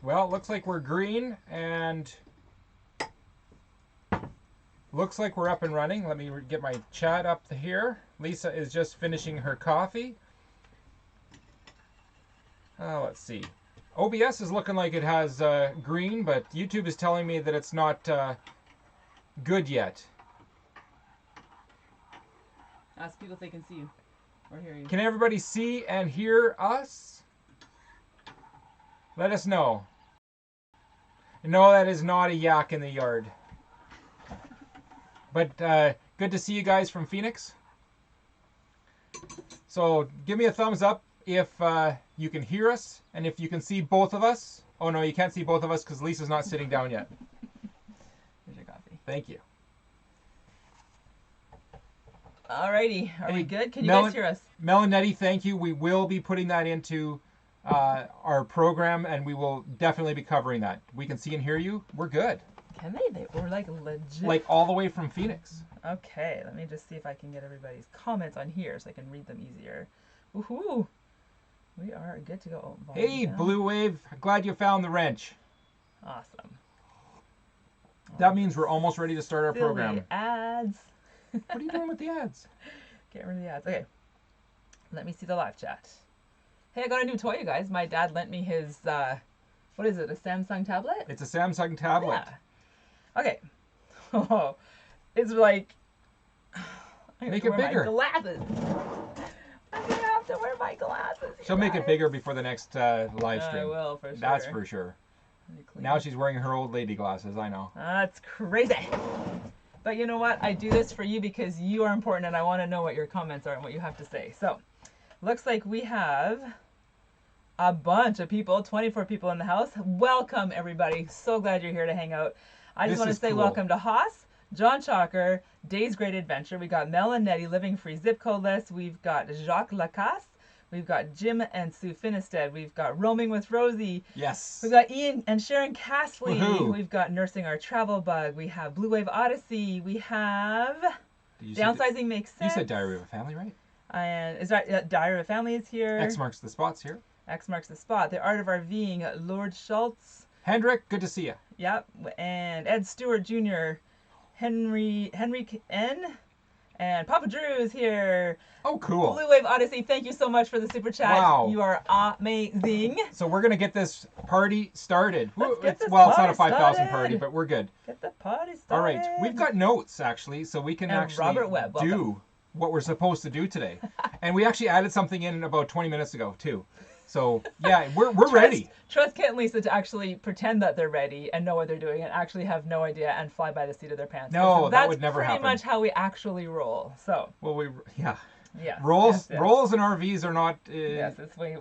Well, it looks like we're green and looks like we're up and running. Let me get my chat up here. Lisa is just finishing her coffee. Let's see. OBS is looking like it has green, but YouTube is telling me that it's not good yet. Ask people if they can see you or hear you. Can everybody see and hear us? Let us know. No, that is not a yak in the yard. But good to see you guys from Phoenix. So give me a thumbs up if you can hear us and if you can see both of us. Oh no, you can't see both of us because Lisa's not sitting down yet. Here's your coffee. Thank you. Alrighty, are we good? Can you guys hear us? Melanetti, thank you. We will be putting that into our program, and we will definitely be covering that. We can see and hear you. We're good. Can they? We're like legit. Like all the way from Phoenix. Okay, let me just see if I can get everybody's comments on here so I can read them easier. Woohoo! We are good to go. Oh, hey, down. Blue Wave. Glad you found the wrench. Awesome. That means we're almost ready to start our program. Ads. What are you doing with the ads? Get rid of the ads. Okay. Let me see the live chat. Hey, I got a new toy, you guys. My dad lent me his, what is it, a Samsung tablet? It's a Samsung tablet. Yeah. Okay. Oh, it's like... Make it bigger. My glasses. I'm going to have to wear my glasses. She'll make it bigger before the next live stream. I will, for sure. That's for sure. Now she's wearing her old lady glasses, I know. That's crazy. But you know what? I do this for you because you are important and I want to know what your comments are and what you have to say. So, looks like we have a bunch of people, 24 people in the house. Welcome, everybody. So glad you're here to hang out. I just want to say cool. Welcome to Haas, John Chalker, Day's Great Adventure. We got Mel and Nettie, Living Free Zip Code List. We've got Jacques Lacasse. We've got Jim and Sue Finisted. We've got Roaming with Rosie. Yes. We've got Ian and Sharon Castley. Woohoo. We've got Nursing Our Travel Bug. We have Blue Wave Odyssey. We have Downsizing Makes Sense. You said Diary of a Family, right? And is that Diary of a Family is here. X Marks the Spot's here. X Marks the Spot. The Art of RVing. Lord Schultz. Hendrik, good to see you. Yep. And Ed Stewart Jr. Henry N. And Papa Drew is here. Oh, cool. Blue Wave Odyssey, thank you so much for the super chat. Wow. You are amazing. So we're going to get this party started. It's not a 5,000 party, but we're good. Get the party started. All right. We've got notes, actually, so we can actually do what we're supposed to do today. And we actually added something in about 20 minutes ago, too. So, yeah, we're ready. Trust Kent and Lisa to actually pretend that they're ready and know what they're doing and actually have no idea and fly by the seat of their pants. No, that would never happen. That's pretty much how we actually roll. So. Well, yeah. Rolls and RVs are not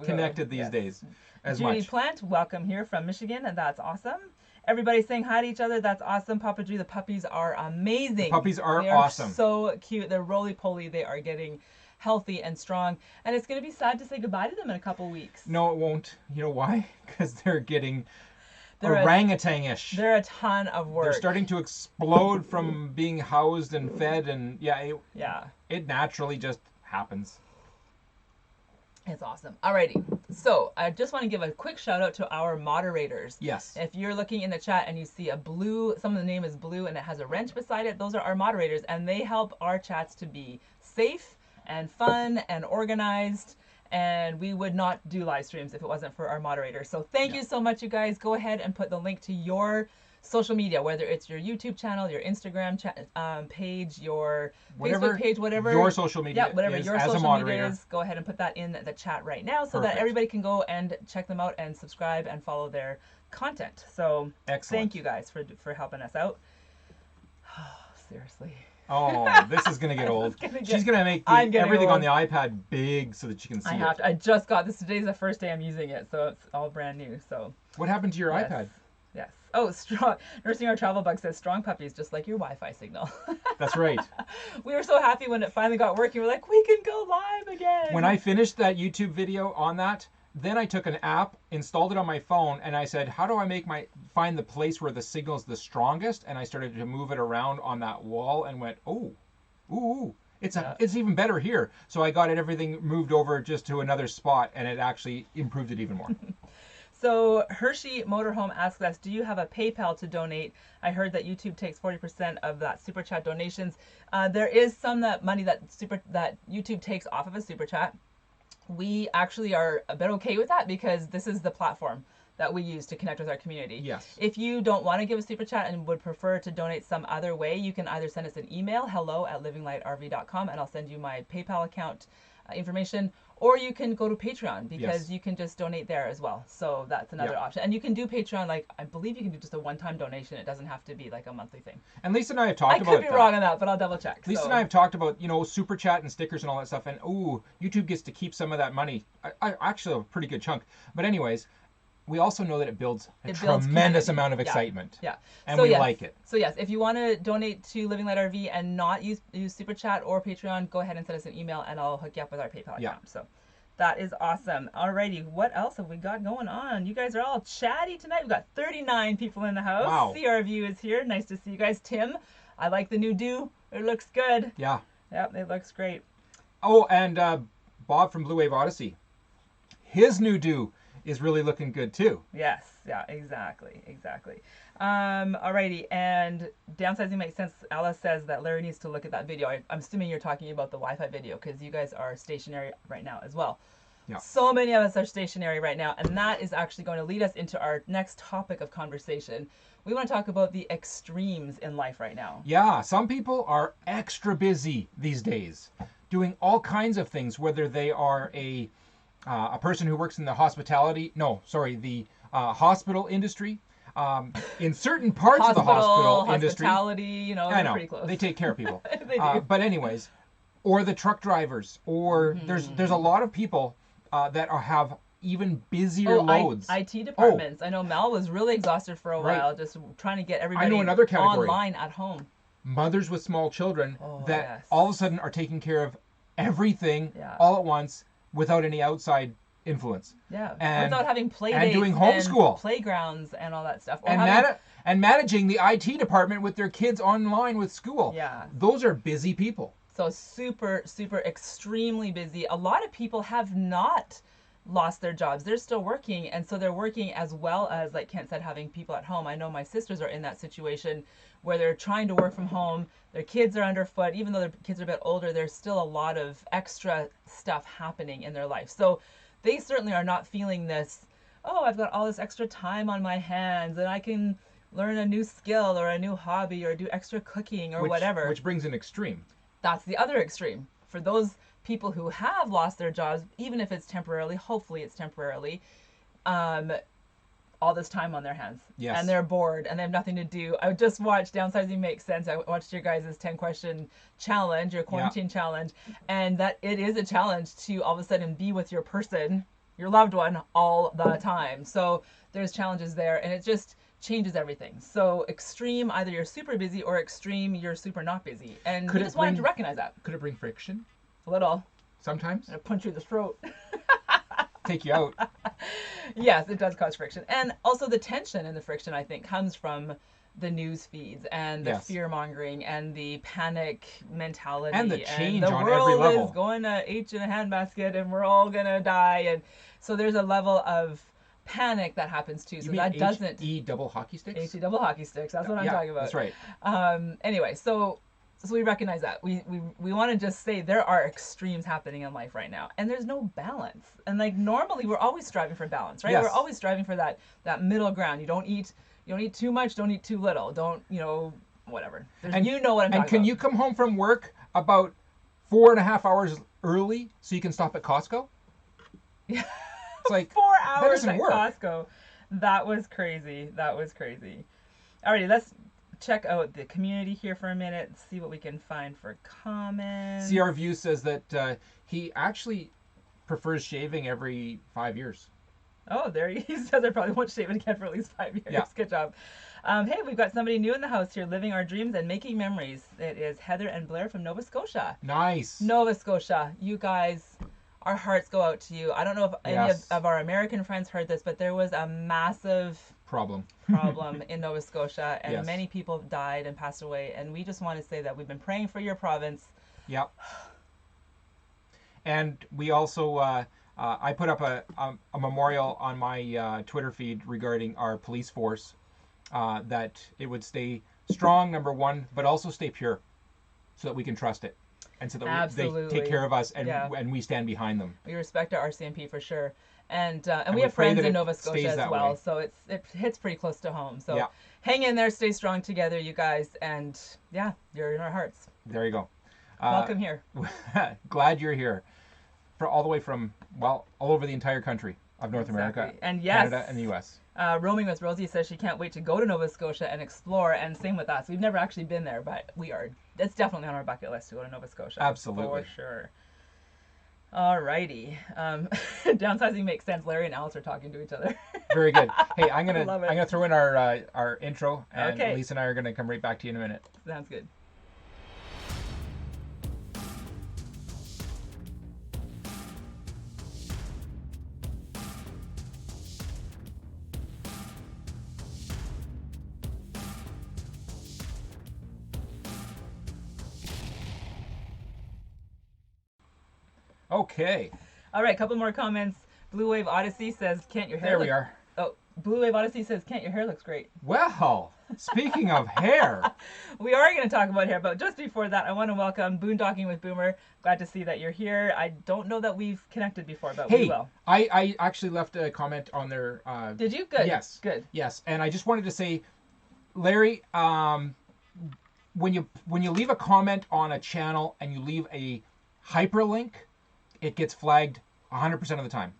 connected these days as Judy much. Plant, welcome here from Michigan, and that's awesome. Everybody saying hi to each other, that's awesome. Papa Drew, the puppies are amazing. The puppies are awesome. They are so cute. They're roly-poly. They are getting healthy and strong, and it's going to be sad to say goodbye to them in a couple weeks. No, it won't. You know why? Because they're getting orangutan-ish. They're a ton of work. They're starting to explode from being housed and fed, and it naturally just happens. It's awesome. Alrighty, so I just want to give a quick shout out to our moderators. Yes. If you're looking in the chat and you see a blue, some of the name is blue and it has a wrench beside it, those are our moderators, and they help our chats to be safe and fun and organized, and we would not do live streams if it wasn't for our moderators. So thank you so much, you guys. Go ahead and put the link to your social media, whether it's your YouTube channel, your Instagram page, your Facebook page, whatever. Your social media whatever is, your as social a moderator. media is, go ahead and put that in the chat right now so that everybody can go and check them out and subscribe and follow their content. So thank you guys for helping us out. Seriously. Oh, this is going to get old. She's going to make everything on the iPad big so that she can see it. I just got this. Today's the first day I'm using it, so it's all brand new. So. What happened to your iPad? Yes. Oh, strong. Nursing Our Travel Bug says strong puppies, just like your Wi-Fi signal. That's right. We were so happy when it finally got working. We're like, we can go live again. When I finished that YouTube video on that, then I took an app, installed it on my phone, and I said, how do I find the place where the signal's the strongest? And I started to move it around on that wall and went, ooh, it's even better here. So I got everything moved over just to another spot, and it actually improved it even more. So Hershey Motorhome asks us, do you have a PayPal to donate? I heard that YouTube takes 40% of that super chat donations. There is some money that YouTube takes off of a super chat. We actually are a bit okay with that because this is the platform that we use to connect with our community. Yes. If you don't want to give a super chat and would prefer to donate some other way, you can either send us an email, hello@livinglightrv.com, and I'll send you my PayPal account information, or you can go to Patreon because you can just donate there as well. So that's another option. And you can do Patreon, like, I believe you can do just a one-time donation. It doesn't have to be like a monthly thing. And Lisa and I have talked about I could be wrong on that, but I'll double check. Lisa and I have talked about, super chat and stickers and all that stuff. And, YouTube gets to keep some of that money. Actually, a pretty good chunk. But anyways, we also know that it builds a tremendous amount of excitement. Yeah. And we like it. So yes, if you want to donate to Living Light RV and not use Super Chat or Patreon, go ahead and send us an email and I'll hook you up with our PayPal account. So that is awesome. Alrighty, what else have we got going on? You guys are all chatty tonight. We've got 39 people in the house. Wow. CRView is here. Nice to see you guys. Tim, I like the new do. It looks good. Yeah. Yep, it looks great. Oh, and Bob from Blue Wave Odyssey. His new do is really looking good too. Yes, yeah, exactly. Alrighty, and downsizing makes sense. Alice says that Larry needs to look at that video. I'm assuming you're talking about the Wi-Fi video because you guys are stationary right now as well. Yeah. So many of us are stationary right now, and that is actually going to lead us into our next topic of conversation. We want to talk about the extremes in life right now. Yeah, some people are extra busy these days, doing all kinds of things, whether they are a person who works in the hospital industry. In certain parts of the hospital industry. Hospitality, they're pretty close. They take care of people. They do. But anyways, or the truck drivers, or there's a lot of people that have even busier loads. IT departments. I know Mel was really exhausted for a while, just trying to get everybody online at home. Mothers with small children all of a sudden are taking care of everything all at once, without any outside influence. Yeah, and without having play dates and doing homeschool, playgrounds, and all that stuff. And managing the IT department with their kids online with school. Yeah, those are busy people. So super, extremely busy. A lot of people have not lost their jobs. They're still working, and so they're working as well as, like Kent said, having people at home. I know my sisters are in that situation where they're trying to work from home. Their kids are underfoot. Even though their kids are a bit older, there's still a lot of extra stuff happening in their life. So they certainly are not feeling this, I've got all this extra time on my hands and I can learn a new skill or a new hobby or do extra cooking or whatever. Which brings an extreme. That's the other extreme. For those people who have lost their jobs, even if it's temporarily, hopefully it's temporarily, all this time on their hands. Yes. And they're bored and they have nothing to do. I just watched Downsizing Makes Sense. I watched your guys' 10-question challenge, your quarantine challenge, and that it is a challenge to all of a sudden be with your person, your loved one, all the time. So there's challenges there, and it just changes everything. So extreme, either you're super busy, or extreme, you're super not busy. And we just wanted to recognize that. Could it bring friction? A little. Sometimes? And punch you in the throat. Take you out. Yes, it does cause friction. And also the tension and the friction, I think, comes from the news feeds and the fear mongering and the panic mentality. And the change on every level. The world is going to H in a handbasket and we're all going to die. And so there's a level of panic that happens too. So that doesn't... H-E double hockey sticks? H-E double hockey sticks. That's what I'm talking about. That's right. Anyway, so we recognize that. We want to just say there are extremes happening in life right now, and there's no balance. And like normally, we're always striving for balance, right? Yes. We're always striving for that middle ground. You don't eat too much, don't eat too little. Don't whatever. And you know what I'm talking about. And can you come home from work about 4.5 hours early so you can stop at Costco? Yeah, it's like 4 hours at work. Costco. That was crazy. Alrighty, let's check out the community here for a minute and see what we can find for comments. CRView says that he actually prefers shaving every 5 years. Oh, there he says I probably won't shave it again for at least 5 years. Yeah. Good job. Hey, we've got somebody new in the house here, living our dreams and making memories. It is Heather and Blair from Nova Scotia. Nice. Nova Scotia, you guys, our hearts go out to you. I don't know if any of our American friends heard this, but there was a massive problem in Nova Scotia, and many people died and passed away. And we just want to say that we've been praying for your province. Yep. And we also I put up a memorial on my Twitter feed regarding our police force, that it would stay strong, number one, but also stay pure, so that we can trust it, and so that they take care of us, and we stand behind them. We respect our RCMP for sure. And we we have pray friends that in it Nova Scotia stays as that well, way. so it hits pretty close to home. So Yeah. hang in there, stay strong together, you guys, and yeah, you're in our hearts. There you go. Welcome here. Glad you're here, all the way from, well, all over the entire country of North America, And yes, Canada, and the U.S. Roaming with Rosie says she can't wait to go to Nova Scotia and explore, and same with us. We've never actually been there, but it's definitely on our bucket list to go to Nova Scotia. Absolutely. For sure. Alrighty. Downsizing makes sense. Larry and Alice are talking to each other. Very good. Hey, I'm Love it. gonna throw in our intro, and Okay. Lisa and I are gonna come right back to you in a minute. Sounds good. Okay. All right, couple more comments. Blue Wave Odyssey says, "Can't your hair?" There we are. Oh, Blue Wave Odyssey says, "Can't your hair looks great." Well, speaking of hair, We are going to talk about hair, but just before that, I want to welcome Boondocking with Boomer. Glad to see that you're here. I don't know that we've connected before, but we hey, will. I actually left a comment on their. Did you? Good. Yes. Good. Yes, and I just wanted to say, Larry, when you leave a comment on a channel and you leave a hyperlink, it gets flagged 100% of the time,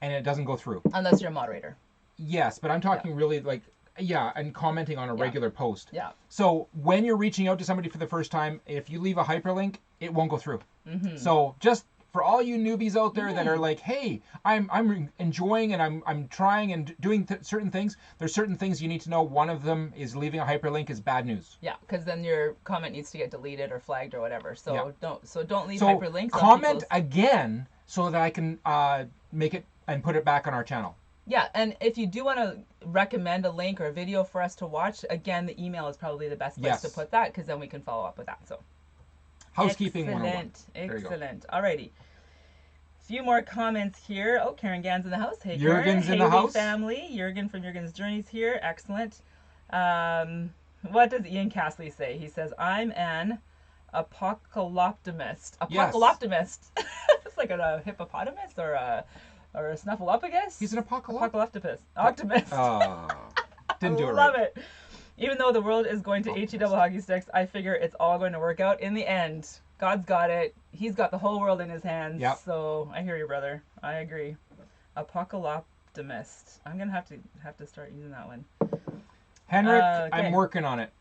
and it doesn't go through. Unless you're a moderator. Yes, but I'm talking really like, and commenting on a regular post. Yeah. So when you're reaching out to somebody for the first time, if you leave a hyperlink, it won't go through. Mm-hmm. So just for all you newbies out there that are like, hey, I'm enjoying and I'm trying and doing certain things. There's certain things you need to know. One of them is leaving a hyperlink is bad news. Yeah, because then your comment needs to get deleted or flagged or whatever. So don't leave So hyperlinks. comment again so that I can make it and put it back on our channel. Yeah, and if you do want to recommend a link or a video for us to watch, again, the email is probably the best place to put that, because then we can follow up with that. So housekeeping 101. Excellent. Alrighty. Few more comments here. Oh, Karen Gann's in the house. Hey, Karen. Jurgen's in the house. Family. Jurgen from Jurgen's Journeys here. Excellent. What does Ian Castley say? He says, "I'm an apocalyptimist." Apocalyptimist. It's like a hippopotamus or a snuffleupagus. He's an apocalyptist. Optimist. Didn't do it right. Love it. Even though the world is going to HE double hockey sticks, I figure it's all going to work out in the end. God's got it. He's got the whole world in his hands. Yep. So I hear you, brother. I agree. Apocalyptimist. I'm gonna have to start using that one. Henrik, Okay. I'm working on it.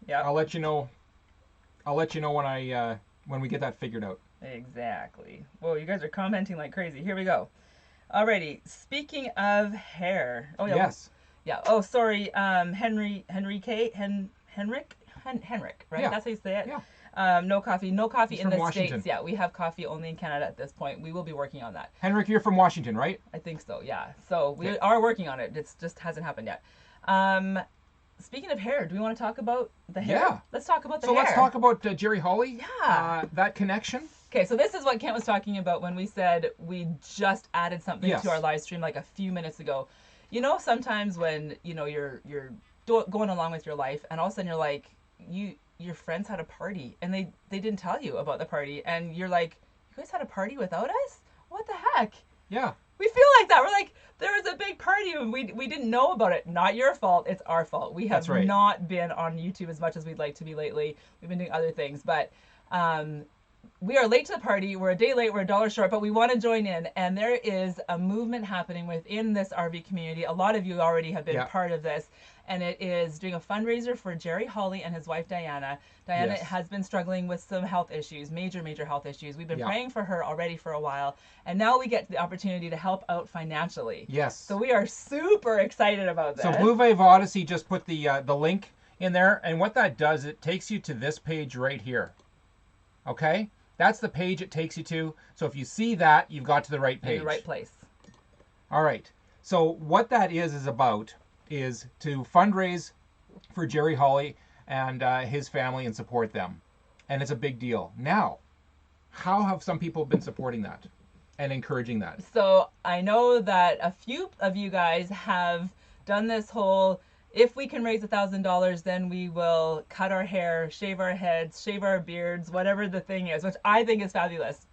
Yeah. I'll let you know when we get that figured out. Exactly. Whoa, you guys are commenting like crazy. Here we go. Alrighty. Speaking of hair. Oh yeah. Yes. Yeah. Oh, sorry. Henrik, right? Yeah. That's how you say it. Yeah. No coffee. No coffee He's in from the Washington. States. Yeah, we have coffee only in Canada at this point. We will be working on that. Henrik, you're from Washington, right? I think so. Yeah. So we Okay. are working on it. It just hasn't happened yet. Speaking of hair, do we want to talk about the hair? Yeah. Let's talk about the So hair. let's talk about Jerry Hawley. Yeah. That connection. Okay, so this is what Kent was talking about when we said we just added something Yes. to our live stream like a few minutes ago. You know, sometimes when you're going along with your life, and all of a sudden you're like, your friends had a party and they didn't tell you about the party, and you're like, you guys had a party without us? What the heck? Yeah. We feel like that. We're like, there was a big party and we didn't know about it. Not your fault. It's our fault. We have That's right. not been on YouTube as much as we'd like to be lately. We've been doing other things, but we are late to the party. We're a day late. We're $1 short, but we want to join in. And there is a movement happening within this RV community. A lot of you already have been part of this. And it is doing a fundraiser for Jerry Hawley and his wife, Diana. Diana Yes. has been struggling with some health issues, major health issues. We've been Yeah. praying for her already for a while. And now we get the opportunity to help out financially. Yes. So we are super excited about that. So Blue Wave Odyssey just put the link in there, and what that does, it takes you to this page right here. Okay? That's the page it takes you to. So if you see that, you've got to the right page. In the right place. All right. So what that is about is to fundraise for Jerry Hawley and his family and support them. And it's a big deal. Now, how have some people been supporting that? and encouraging that. So I know that a few of you guys have done this whole, if we can raise $1,000, then we will cut our hair, shave our heads, shave our beards, whatever the thing is, which I think is fabulous.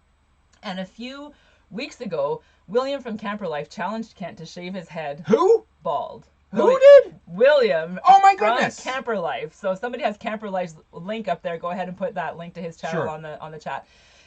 And a few weeks ago, William from Camper Life challenged Kent to shave his head Who? bald. Who did? William. Oh my from goodness. Camper Life. So if somebody has Camper Life's link up there, go ahead and put that link to his channel Sure. on the chat.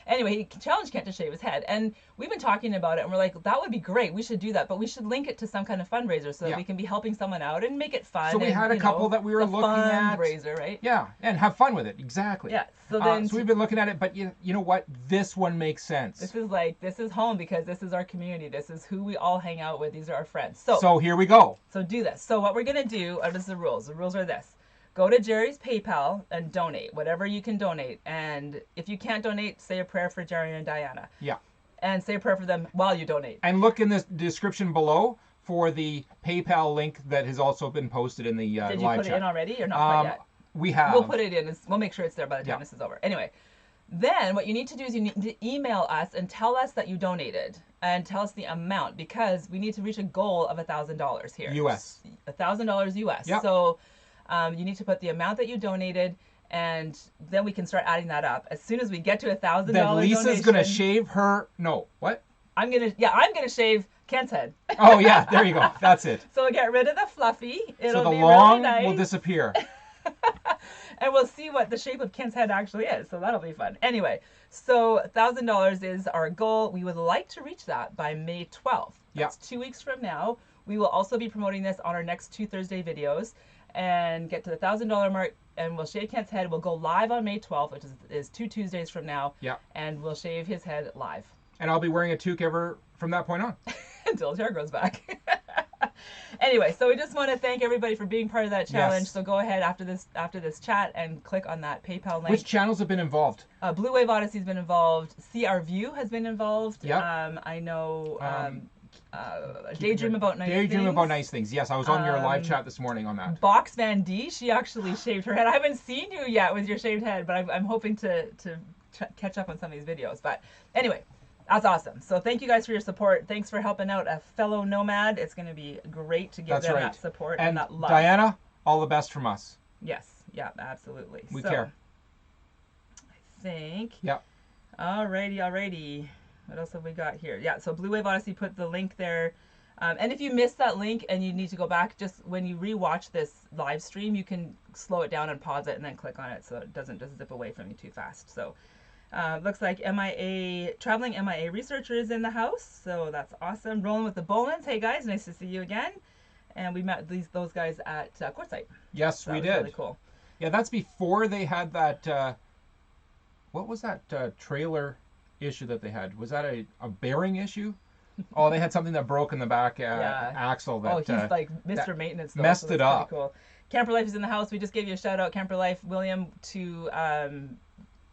Anyway, he challenged Kent to shave his head, and we've been talking about it, and we're like, that would be great. We should do that, but we should link it to some kind of fundraiser so that we can be helping someone out and make it fun. So we had a couple that we were looking at. Fundraiser, right? Yeah, and have fun with it. Exactly. Yeah. So then, so we've been looking at it, but you know what? This one makes sense. this is home because this is our community. This is who we all hang out with. These are our friends. So here we go. So do this. So what we're gonna do, this is the rules. The rules are this. Go to Jerry's PayPal and donate, whatever you can donate. And if you can't donate, say a prayer for Jerry and Diana. Yeah. And say a prayer for them while you donate. And look in the description below for the PayPal link that has also been posted in the live chat. Did you put it in already or not quite yet? We have. We'll put it in. We'll make sure it's there by the time this is over. Anyway, then what you need to do is you need to email us and tell us that you donated. And tell us the amount, because we need to reach a goal of $1,000 here. US. $1,000 US. Yep. So you need to put the amount that you donated, and then we can start adding that up. As soon as we get to $1,000 Then Lisa's donation, gonna shave her. No, what? I'm gonna shave Kent's head. Oh yeah, there you go. That's it. So we'll get rid of the fluffy. It'll So the be long really nice. will disappear. And we'll see what the shape of Kent's head actually is. So that'll be fun. Anyway, so $1,000 is our goal. We would like to reach that by May 12th. That's 2 weeks from now. We will also be promoting this on our next 2 Thursday videos and get to the $1,000 mark, and we'll shave Kent's head. We'll go live on May 12th, which is 2 Tuesdays from now. Yeah. And we'll shave his head live. And I'll be wearing a toque ever from that point on. Until his hair grows back. Anyway, so we just want to thank everybody for being part of that challenge. Yes. So go ahead after this chat and click on that PayPal link. Which channels have been involved? Blue Wave Odyssey's been involved. See Our View has been involved. Yep. I know Daydream About Nice Things. Daydream About Nice Things. Yes, I was on your live chat this morning on that. Box Van D, she actually shaved her head. I haven't seen you yet with your shaved head, but I'm hoping to catch up on some of these videos. But anyway, that's awesome. So thank you guys for your support. Thanks for helping out a fellow nomad. It's going to be great to give them that support and that love. Diana, all the best from us. Yes. Yeah, absolutely. We care. I think. Yep. Alrighty. What else have we got here? Yeah, so Blue Wave Odyssey put the link there. And if you missed that link and you need to go back, just when you rewatch this live stream, you can slow it down and pause it and then click on it so it doesn't just zip away from you too fast. So looks like traveling MIA researcher is in the house, so that's awesome. Rolling with the Bolins. Hey guys, nice to see you again. And we met those guys at Quartzsite. Yes, so we did. Really cool. Yeah, that's before they had that. What was that trailer issue that they had? Was that a bearing issue? Oh, they had something that broke in the back axle. That, he's like Mr. Maintenance. Though, messed it up. Cool. Camper Life is in the house. We just gave you a shout out, Camper Life, William, to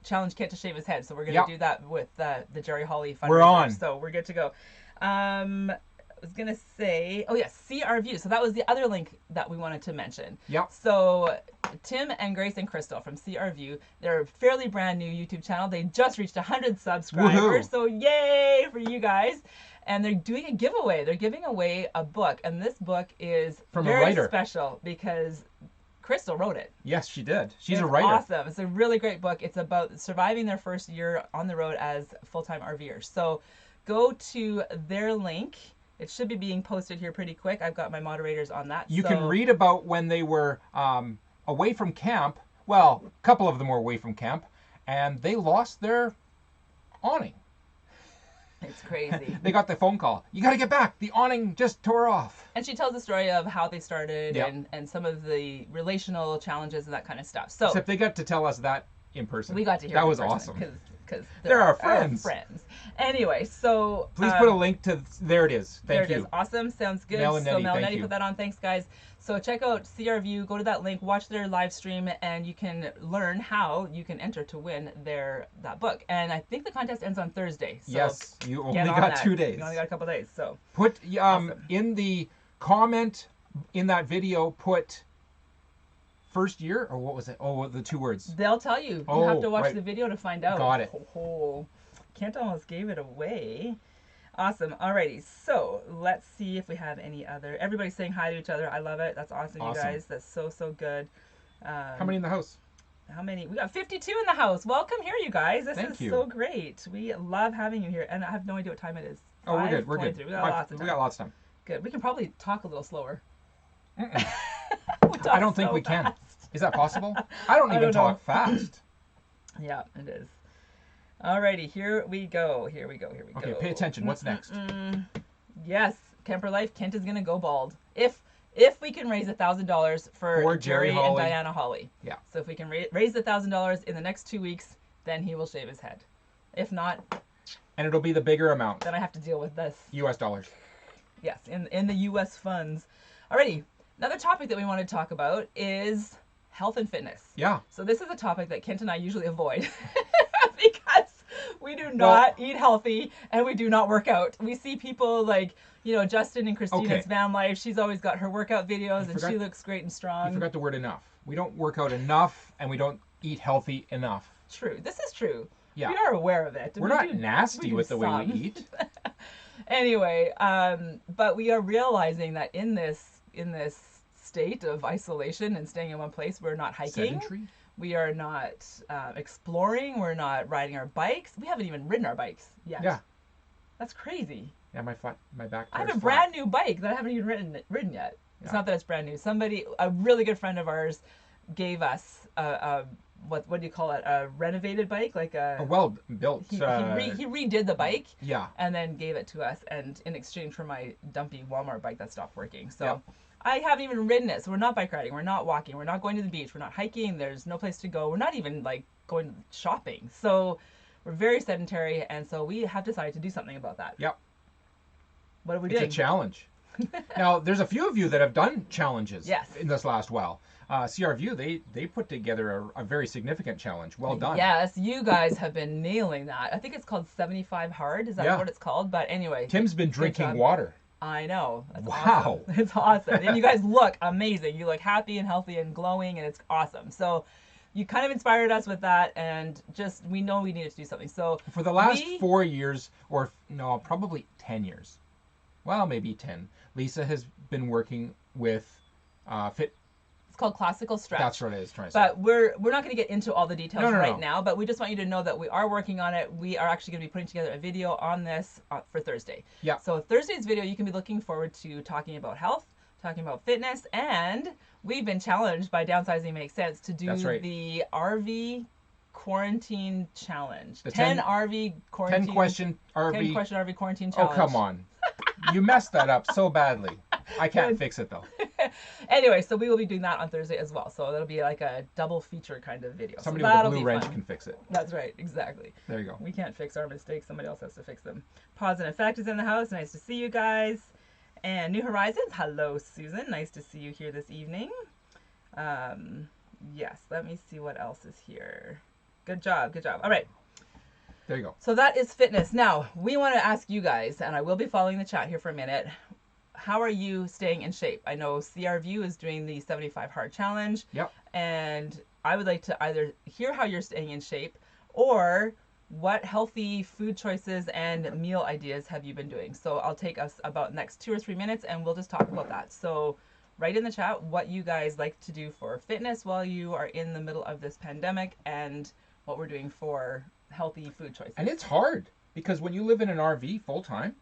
challenge Kent to shave his head. So we're gonna do that with the Jerry Hawley fundraiser. We're on. So we're good to go. I was gonna say, oh yeah, See Our View. So that was the other link that we wanted to mention. Yep. So Tim and Grace and Crystal from See Our View, they're a fairly brand new YouTube channel. They just reached 100 subscribers. Woohoo. So yay for you guys. And they're doing a giveaway. They're giving away a book, and this book is from very a writer. Special because Crystal wrote it. Yes, she did. She's a writer. Awesome. It's a really great book. It's about surviving their first year on the road as full-time RVers. So go to their link. It should be being posted here pretty quick. I've got my moderators on that. You can read about when they were away from camp. Well, a couple of them were away from camp, and they lost their awning. It's crazy. They got the phone call. You got to get back. The awning just tore off. And she tells the story of how they started and some of the relational challenges and that kind of stuff. So except they got to tell us that in person. We got to hear that in was person awesome. Because they're our friends. Anyway, so please put a link to. There it is. Thank you. There it is. Awesome. Sounds good. Mel and Nettie, Mel and Nettie put that on. Thanks, guys. So check out See Our View. Go to that link. Watch their live stream, and you can learn how you can enter to win that book. And I think the contest ends on Thursday. So yes, you only got 2 days. You only got a couple days. So put awesome. In the comment in that video, put first year, or what was it? Oh, the 2 words. They'll tell you. You have to watch the video to find out. Got it. Kent almost gave it away. Awesome. Alrighty. So let's see if we have any other. Everybody's saying hi to each other. I love it. That's awesome, you guys. That's so, so good. How many in the house? How many? We got 52 in the house. Welcome here, you guys. This Thank is you. so great. We love having you here. And I have no idea what time it is. Oh, we're good. We're good. 5:23. We got lots of time. We got lots of time. Good. We can probably talk a little slower. I don't think we can. Is that possible? I don't even talk fast. Yeah, it is. Alrighty, here we go. Here we go. Okay, pay attention. What's next? Yes, Kemper Life. Kent is gonna go bald. If we can raise $1,000 for Jerry and Diana Holly. Yeah. So if we can raise $1,000 in the next 2 weeks, then he will shave his head. If not, and it'll be the bigger amount. Then I have to deal with this. U.S. dollars. Yes, in the U.S. funds. Alrighty, another topic that we want to talk about is health and fitness. Yeah. So this is a topic that Kent and I usually avoid because we do not eat healthy and we do not work out. We see people like, Justin and Christina's van life. She's always got her workout videos and she looks great and strong. You forgot the word enough. We don't work out enough and we don't eat healthy enough. True. This is true. Yeah. We are aware of it. We're not nasty with the way we eat. Anyway, but we are realizing that in this state of isolation and staying in one place, we're not hiking. Sedentary? We are not exploring. We're not riding our bikes. We haven't even ridden our bikes yet. Yeah. That's crazy. Yeah, my back. I have a brand new bike that I haven't even ridden yet. It's not that it's brand new. A really good friend of ours, gave us what do you call it? A renovated bike, like a well built. He redid the bike. Yeah. And then gave it to us, and in exchange for my dumpy Walmart bike that stopped working. So I haven't even ridden it. So we're not bike riding. We're not walking. We're not going to the beach. We're not hiking. There's no place to go. We're not even like going shopping. So we're very sedentary, and so we have decided to do something about that. Yep. What are we doing? It's a challenge. Now, there's a few of you that have done challenges in this last while. CRView, they put together a very significant challenge. Well done. Yes, you guys have been nailing that. I think it's called 75 Hard. Is that what it's called? But anyway. Tim's been drinking water. I know. That's wow. Awesome. It's awesome. And you guys look amazing. You look happy and healthy and glowing, and it's awesome. So you kind of inspired us with that, and just we know we needed to do something. So for the last 4 years, or no, probably 10 years. Well, maybe 10. Lisa has been working with Fit. It's called Classical Stretch. That's what it is. But we're not going to get into all the details right now, but we just want you to know that we are working on it. We are actually going to be putting together a video on this for Thursday. Yeah. So Thursday's video, you can be looking forward to talking about health, talking about fitness, and we've been challenged by Downsizing Makes Sense to do the RV quarantine challenge. 10 RV quarantine. 10 question RV quarantine challenge. Oh, come on. You messed that up so badly. I can't fix it though. Anyway, so we will be doing that on Thursday as well. So it'll be like a double feature kind of video. Somebody with a blue wrench can fix it. That's right, exactly. There you go. We can't fix our mistakes. Somebody else has to fix them. Pause and Effect is in the house. Nice to see you guys. And New Horizons. Hello, Susan. Nice to see you here this evening. Yes, let me see what else is here. Good job. Good job. All right. There you go. So that is fitness. Now, we want to ask you guys, and I will be following the chat here for a minute, how are you staying in shape? I know CRView is doing the 75 Hard Challenge. Yep. And I would like to either hear how you're staying in shape or what healthy food choices and meal ideas have you been doing. So I'll take us about next 2 or 3 minutes and we'll just talk about that. So write in the chat what you guys like to do for fitness while you are in the middle of this pandemic and what we're doing for healthy food choices. And it's hard because when you live in an RV full time,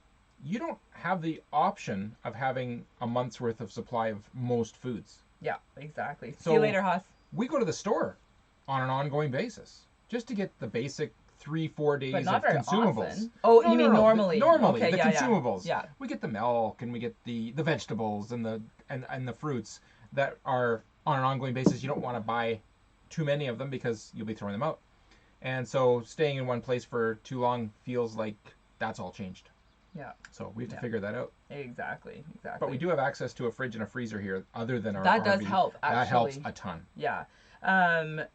you don't have the option of having a month's worth of supply of most foods. Yeah, exactly. So see you later, Haas. We go to the store on an ongoing basis just to get the basic 3-4 days of consumables. Often. Oh, you mean normally? Normally, okay, the consumables. Yeah. We get the milk and we get the vegetables and the fruits that are on an ongoing basis. You don't want to buy too many of them because you'll be throwing them out. And so staying in one place for too long feels like that's all changed. Yeah. So we have to figure that out. Exactly. But we do have access to a fridge and a freezer here other than our That RV. does help, actually. That helps a ton. Yeah.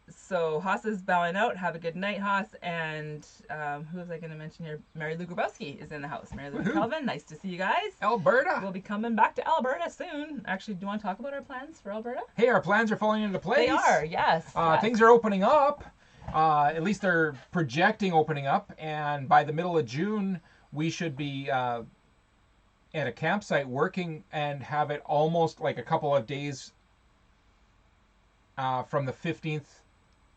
So Haas is bowing out. Have a good night, Haas. And who was I going to mention here? Mary Lou Grabowski is in the house. Mary Lou and Calvin, nice to see you guys. Alberta. We'll be coming back to Alberta soon. Actually, do you want to talk about our plans for Alberta? Hey, our plans are falling into place. They are, yes. Things are opening up. At least they're projecting opening up. And by the middle of June, we should be at a campsite working and have it almost like a couple of days from the 15th.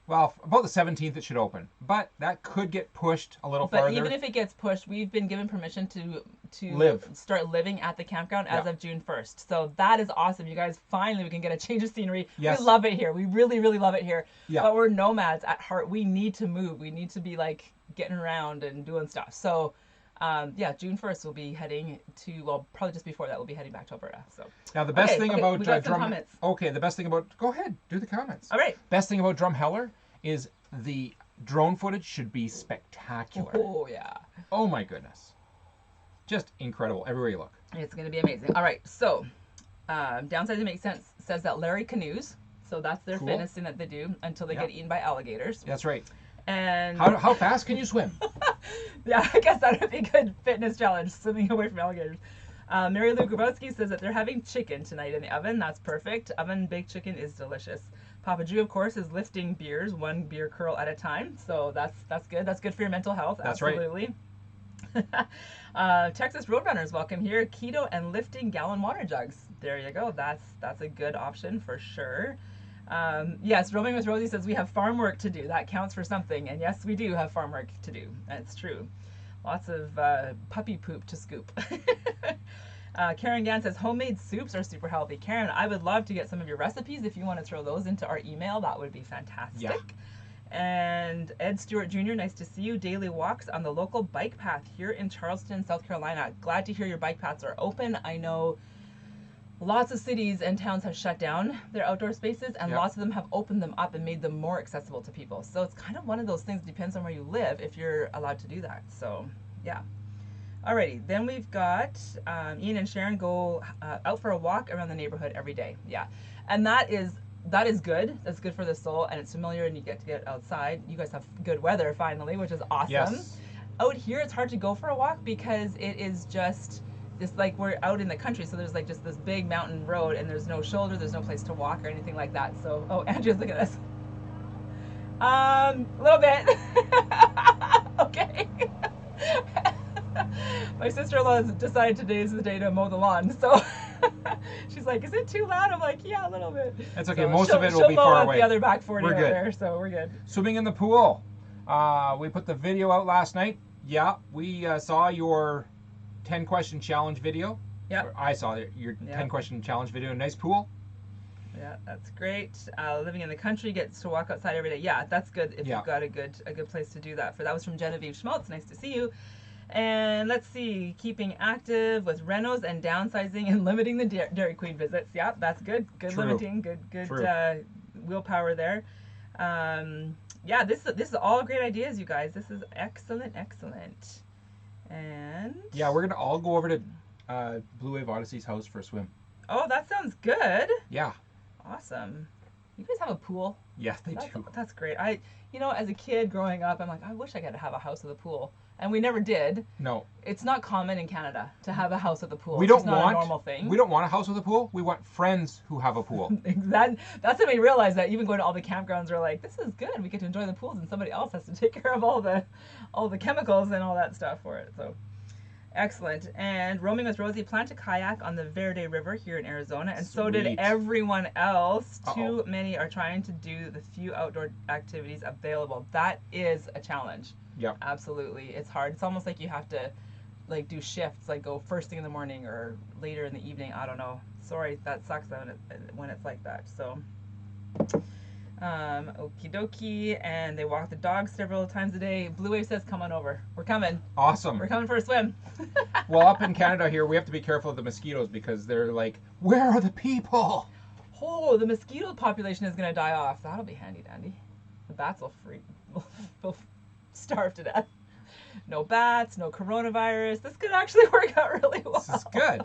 Well, about the 17th it should open, but that could get pushed a little But farther. even if it gets pushed, we've been given permission to start living at the campground as of June 1st. So that is awesome. You guys, finally we can get a change of scenery. Yes. We love it here. We really, really love it here. Yeah. But we're nomads at heart. We need to move. We need to be like getting around and doing stuff. So June 1st we'll be heading to, well, probably just before that we'll be heading back to Alberta. So now the best thing about we got some comments. Okay, the best thing about, go ahead, do the comments. All right. Best thing about Drumheller is the drone footage should be spectacular. Oh yeah. Oh my goodness. Just incredible everywhere you look. It's going to be amazing. All right, so Downsizing Makes Sense says that Larry canoes, so that's their fitness thing that they do until they get eaten by alligators. That's right. And how fast can you swim? Yeah, I guess that would be a good fitness challenge, swimming away from alligators. Mary Lou Grabowski says that they're having chicken tonight in the oven. That's perfect. Oven baked chicken is delicious. Papa Drew, of course, is lifting beers, one beer curl at a time. So that's good. That's good for your mental health. That's absolutely. Texas Roadrunners, welcome here. Keto and lifting gallon water jugs. There you go. That's a good option for sure. Yes, Roaming with Rosie says we have farm work to do. That counts for something. And yes, we do have farm work to do. That's true. Lots of puppy poop to scoop. Karen Gann says homemade soups are super healthy. Karen, I would love to get some of your recipes. If you want to throw those into our email, that would be fantastic. Yeah. And Ed Stewart Jr., nice to see you. Daily walks on the local bike path here in Charleston, South Carolina. Glad to hear your bike paths are open. I know lots of cities and towns have shut down their outdoor spaces, and lots of them have opened them up and made them more accessible to people. So it's kind of one of those things, depends on where you live, if you're allowed to do that. So, yeah. Alrighty, then we've got Ian and Sharon go out for a walk around the neighborhood every day. Yeah, and that is good. That's good for the soul, and it's familiar, and you get to get outside. You guys have good weather finally, which is awesome. Yes. Out here, it's hard to go for a walk because it is just this, like, we're out in the country, so there's like just this big mountain road, and there's no shoulder, there's no place to walk or anything like that. So, oh, Andrew's, look at this. A little bit. Okay. My sister-in-law decided today is the day to mow the lawn, so she's like, "Is it too loud?" I'm like, "Yeah, a little bit." That's okay. So Most of it will be far away. The other back 40 we're out good. there, so we're good. Swimming in the pool. We put the video out last night. Yeah, we saw your 10-question challenge video. Yeah. I saw your 10-question challenge video. Nice pool. Yeah, that's great. Living in the country, gets to walk outside every day. Yeah, that's good if you've got a good place to do that. That was from Genevieve Schmaltz. Nice to see you. And let's see, keeping active with renos and downsizing and limiting the Dairy Queen visits. Yeah, that's good. Good True. limiting. Good willpower there. Yeah, this is all great ideas, you guys. This is excellent. And yeah, we're gonna all go over to Blue Wave Odyssey's house for a swim. Oh, that sounds good. Yeah. Awesome. You guys have a pool? Yes, they do. That's great. As a kid growing up, I'm like, I wish I could have a house with a pool. And we never did. No. It's not common in Canada to have a house with a pool. It's not a normal thing. We don't want a house with a pool. We want friends who have a pool. That's when we realized that even going to all the campgrounds, we're like, this is good. We get to enjoy the pools, and somebody else has to take care of all the chemicals and all that stuff for it. So excellent. And Roaming with Rosie planned a kayak on the Verde River here in Arizona, and so did everyone else. Too many are trying to do the few outdoor activities available. That is a challenge. Yeah, absolutely. It's hard. It's almost like you have to do shifts, like go first thing in the morning or later in the evening. I don't know. Sorry, that sucks when it's like that. So, okie dokie. And they walk the dog several times a day. Blue Wave says, "Come on over. We're coming." Awesome. We're coming for a swim. Well, up in Canada here, we have to be careful of the mosquitoes because they're like, where are the people? Oh, the mosquito population is gonna die off. That'll be handy dandy. The bats will starve to death. No bats, no coronavirus. This could actually work out really well. This is good.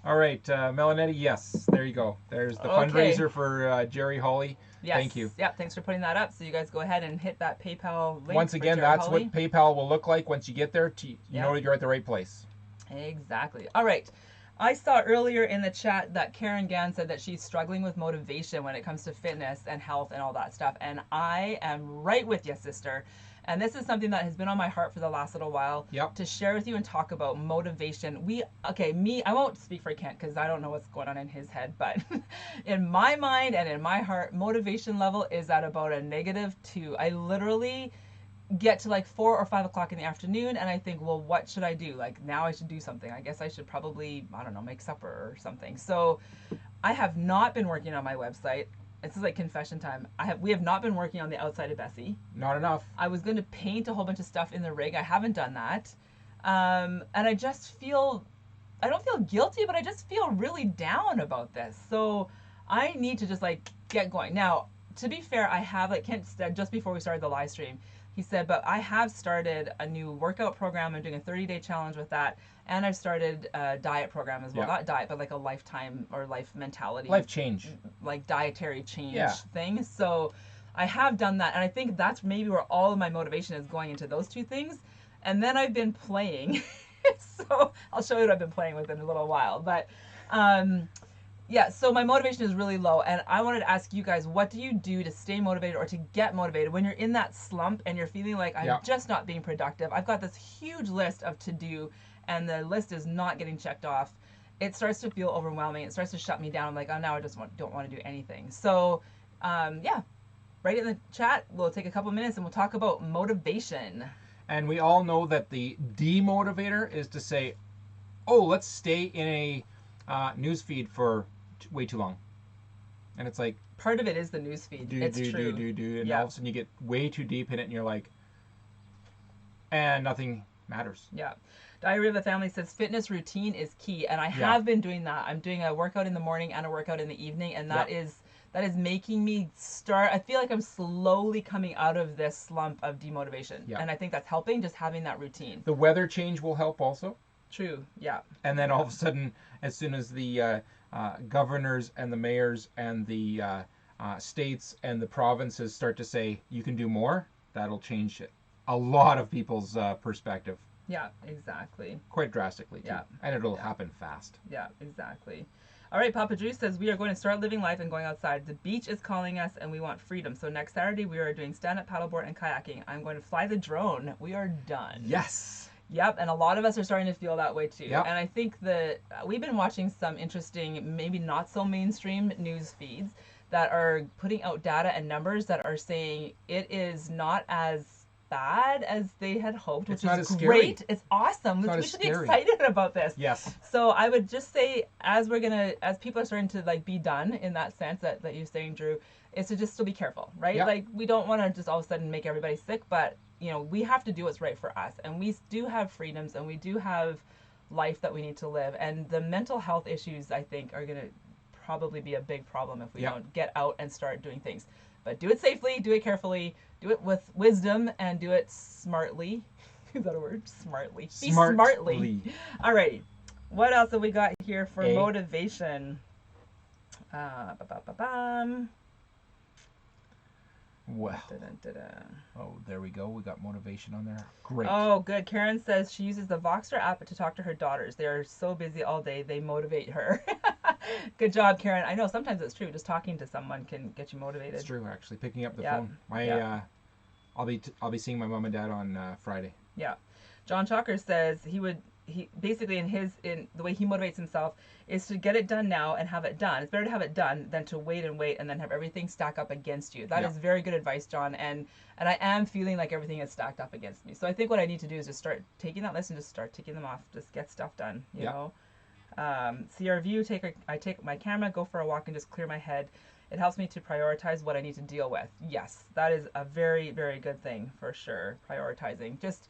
All right, Melanetti, yes, there you go. There's the fundraiser for Jerry Hawley. Yes. Thank you. Yeah, thanks for putting that up. So you guys go ahead and hit that PayPal link. Once again, that's what PayPal will look like once you get there. You know you're at the right place. Exactly. All right. I saw earlier in the chat that Karen Gann said that she's struggling with motivation when it comes to fitness and health and all that stuff. And I am right with you, sister. And this is something that has been on my heart for the last little while to share with you and talk about motivation. I won't speak for Kent because I don't know what's going on in his head, but in my mind and in my heart, motivation level is at about a -2. I literally get to like 4 or 5 o'clock in the afternoon and I think, well, what should I do? Like, now I should do something. I guess I should probably, I don't know, make supper or something. So I have not been working on my website. This is like confession time. We have not been working on the outside of Bessie. Not enough. I was going to paint a whole bunch of stuff in the rig. I haven't done that. And I just feel, I don't feel guilty, but I just feel really down about this. So I need to just like get going. Now, to be fair, I have, like Kent said just before we started the live stream, he said, but I have started a new workout program. I'm doing a 30-day challenge with that. And I've started a diet program as well. Not diet, but like a lifetime or life mentality. Life change. Like dietary change thing. So I have done that. And I think that's maybe where all of my motivation is going into those two things. And then I've been playing. So I'll show you what I've been playing with in a little while. But so my motivation is really low. And I wanted to ask you guys, what do you do to stay motivated or to get motivated when you're in that slump and you're feeling like I'm just not being productive? I've got this huge list of to-do and the list is not getting checked off. It starts to feel overwhelming. It starts to shut me down. I'm like, oh, now I just don't want to do anything. So, write it in the chat. We'll take a couple minutes and we'll talk about motivation. And we all know that the demotivator is to say, oh, let's stay in a news feed for way too long. And it's like, part of it is the news feed. It's true. And all of a sudden you get way too deep in it and you're like, and nothing matters. Yeah. Diary of the Family says fitness routine is key, and I have been doing that. I'm doing a workout in the morning and a workout in the evening, and that is making me start. I feel like I'm slowly coming out of this slump of demotivation, and I think that's helping, just having that routine. The weather change will help also. True. Yeah. And then all of a sudden, as soon as the governors and the mayors and the states and the provinces start to say you can do more, that'll change a lot of people's perspective. Yeah, exactly. Quite drastically, too. And it'll happen fast. Yeah, exactly. All right, Papa Drew says, we are going to start living life and going outside. The beach is calling us and we want freedom. So next Saturday, we are doing stand-up paddleboard and kayaking. I'm going to fly the drone. We are done. Yes. Yep, and a lot of us are starting to feel that way, too. Yep. And I think that we've been watching some interesting, maybe not so mainstream news feeds that are putting out data and numbers that are saying it is not as bad as they had hoped, which is great. It's awesome. We should be excited about this. Yes. So I would just say, as people are starting to like be done in that sense that you're saying, Drew, is to just still be careful, right? Yep. Like, we don't want to just all of a sudden make everybody sick, but we have to do what's right for us, and we do have freedoms, and we do have life that we need to live, and the mental health issues, I think, are going to probably be a big problem if we don't get out and start doing things. But do it safely, do it carefully, do it with wisdom, and do it smartly. Is that a word? Smartly. Be smartly. All right. What else have we got here for motivation? Well. Oh, there we go. We got motivation on there. Great. Oh, good. Karen says she uses the Voxer app to talk to her daughters. They are so busy all day. They motivate her. Good job, Karen. I know sometimes it's true. Just talking to someone can get you motivated. It's true, actually. Picking up the phone. I'll be seeing my mom and dad on Friday. Yeah. John Chalker says he basically in the way he motivates himself is to get it done now and have it done. It's better to have it done than to wait and then have everything stack up against you. That is very good advice, John. And I am feeling like everything is stacked up against me. So I think what I need to do is just start taking that list and just start ticking them off. Just get stuff done, you know. See our view. I take my camera, go for a walk, and just clear my head. It helps me to prioritize what I need to deal with. Yes, that is a very, very good thing for sure. Prioritizing, just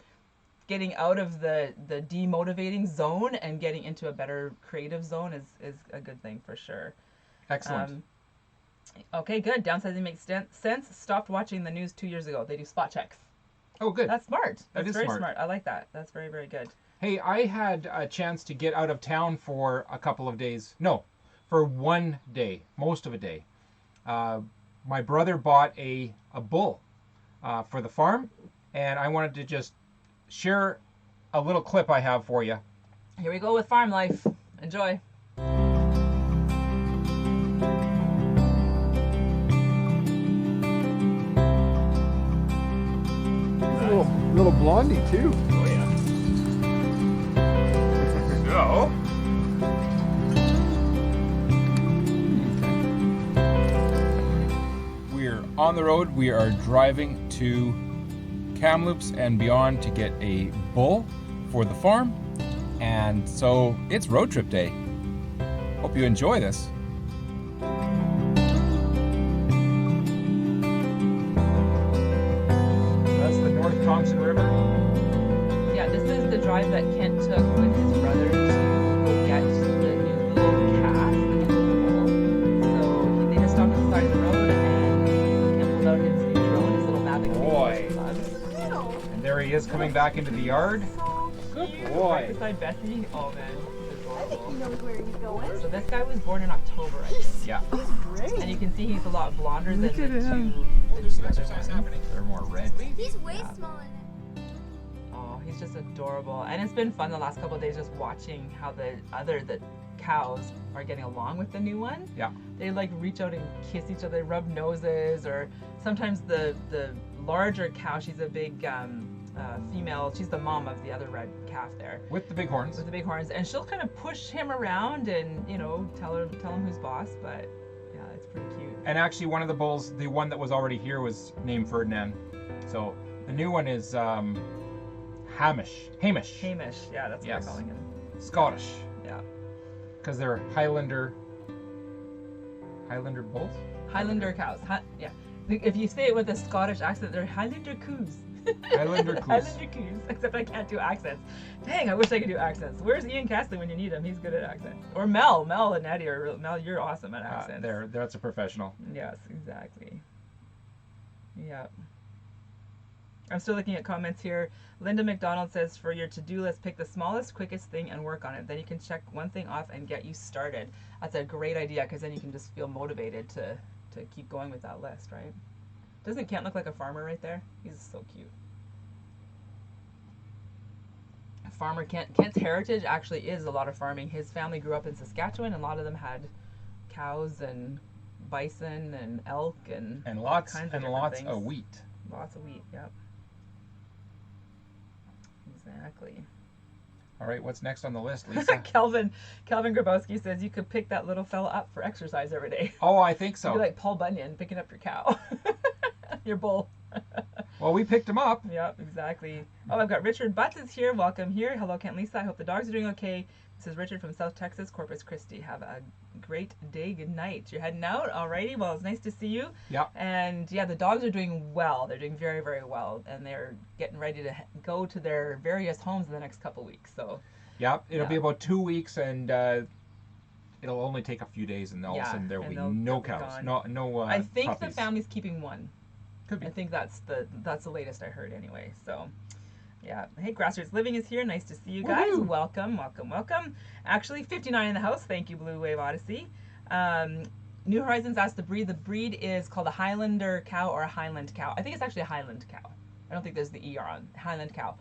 getting out of the demotivating zone and getting into a better creative zone is a good thing for sure. Excellent. Okay, good. Downsizing makes sense. Stopped watching the news 2 years ago. They do spot checks. Oh, good. That's smart. That's very smart. smart. I like that. That's very, very good. Hey, I had a chance to get out of town for a couple of days. No, for one day, most of a day. My brother bought a bull for the farm, and I wanted to just share a little clip I have for you. Here we go with farm life. Enjoy. little blondie too. Oh yeah. So. We're on the road. We are driving to Kamloops and beyond to get a bull for the farm. And so it's road trip day. Hope you enjoy this. That's the North Thompson River. Yeah, this is the drive that Kent took with his brother to go get the new little calf, the new little bull. So they just stopped at the side of the road and Kent pulled out his new drone, his little mavic. Boy. And there he is coming back into the yard. Good Right boy. beside Betsy. Oh man, he's I think he adorable. knows where he's going. So this guy was born in October, I think. Yeah. Great. And you can see he's a lot blonder than the Look at two. him. The two other ones. They're more red. He's way Yeah. smaller than Oh, he's just adorable. And it's been fun the last couple of days just watching how the cows are getting along with the new one. Yeah. They like reach out and kiss each other, rub noses, or sometimes the larger cow, she's a big female, she's the mom of the other red calf there With the big horns. with the big horns, and she'll kind of push him around and, you know, tell him who's boss, but yeah, it's pretty cute. And actually, one of the bulls, the one that was already here, was named Ferdinand. So the new one is Hamish. Hamish, yeah, that's what Yes. they're calling him. Scottish. Yeah. Because they're Highlander bulls? Highlander cows. Yeah. If you say it with a Scottish accent, they're Highlander coos. Highlander coos. Highlander coos. Except I can't do accents. Dang, I wish I could do accents. Where's Ian Castley when you need him? He's good at accents. Or Mel and Eddie are Mel. You're awesome at accents. That's a professional. Yes, exactly. Yeah. I'm still looking at comments here. Linda McDonald says, for your to-do list, pick the smallest, quickest thing and work on it. Then you can check one thing off and get you started. That's a great idea because then you can just feel motivated to keep going with that list, right? Doesn't Kent look like a farmer right there? He's so cute. Farmer Kent's heritage actually is a lot of farming. His family grew up in Saskatchewan, and a lot of them had cows and bison and elk and Lots kinds of and different lots things. of wheat. Lots of wheat, yep. Exactly. All right, what's next on the list, Lisa? Kelvin Grabowski says you could pick that little fella up for exercise every day. Oh, I think so. You'd be like Paul Bunyan picking up your cow. Your bull. Well, we picked him up. Yep, exactly. Oh, I've got Richard Butts is here. Welcome here. Hello, Kent Lisa. I hope the dogs are doing okay. This is Richard from South Texas, Corpus Christi. Have a great day. Good night. You're heading out? Alrighty. Well, it's nice to see you. Yep. And yeah, the dogs are doing well. They're doing very, very well. And they're getting ready to go to their various homes in the next couple weeks. So Yep. It'll be Yeah. about 2 weeks, and it'll only take a few days, and all of a Yeah, sudden there will and be they'll no be cows. gone. No I think the puppies. family's keeping one. Could be. I think that's the latest I heard anyway. So, yeah. Hey, Grassroots Living is here. Nice to see you guys. Woohoo. Welcome, welcome, welcome. Actually, 59 in the house. Thank you, Blue Wave Odyssey. New Horizons asked the breed. The breed is called a Highlander cow or a Highland cow. I think it's actually a Highland cow. I don't think there's the ER on Highland cow.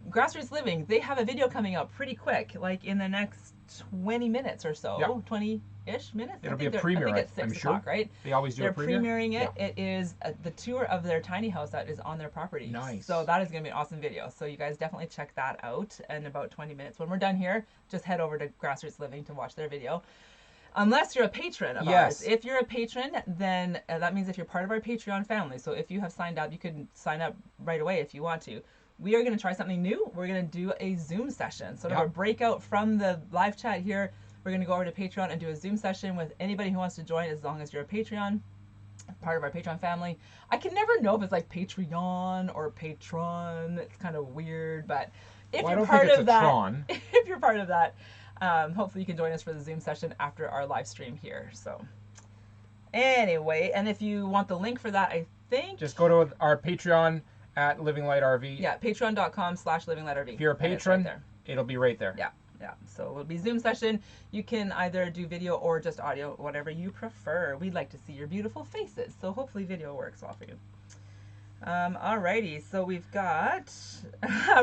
Grassroots Living, they have a video coming out pretty quick, like in the next 20 minutes or so. Yeah. 20-ish minutes? It'll I be a think premiere, I think it's 6 I'm o'clock, sure. right? They always do They're a premiere. premiering it. Yeah. It is the tour of their tiny house that is on their property. Nice. So that is going to be an awesome video. So you guys definitely check that out in about 20 minutes. When we're done here, just head over to Grassroots Living to watch their video. Unless you're a patron of Yes. ours. If you're a patron, then that means if you're part of our Patreon family. So if you have signed up, you can sign up right away if you want to. We are going to try something new. We're going to do a Zoom session. Sort of Yep. a breakout from the live chat here. We're going to go over to Patreon and do a Zoom session with anybody who wants to join, as long as you're a Patreon, part of our Patreon family. I can never know if it's like Patreon or Patron. It's kind of weird, but if Well, I you're don't part think it's of a that, Tron. if you're part of that, hopefully you can join us for the Zoom session after our live stream here. So anyway, and if you want the link for that, I think Just go to our Patreon at Living Light RV. yeah, patreon.com/livinglightRV. If you're a And it's patron, right there. it'll be right there. Yeah, yeah. So it'll be Zoom session. You can either do video or just audio, whatever you prefer. We'd like to see your beautiful faces, so hopefully video works well for you. Alrighty, so we've got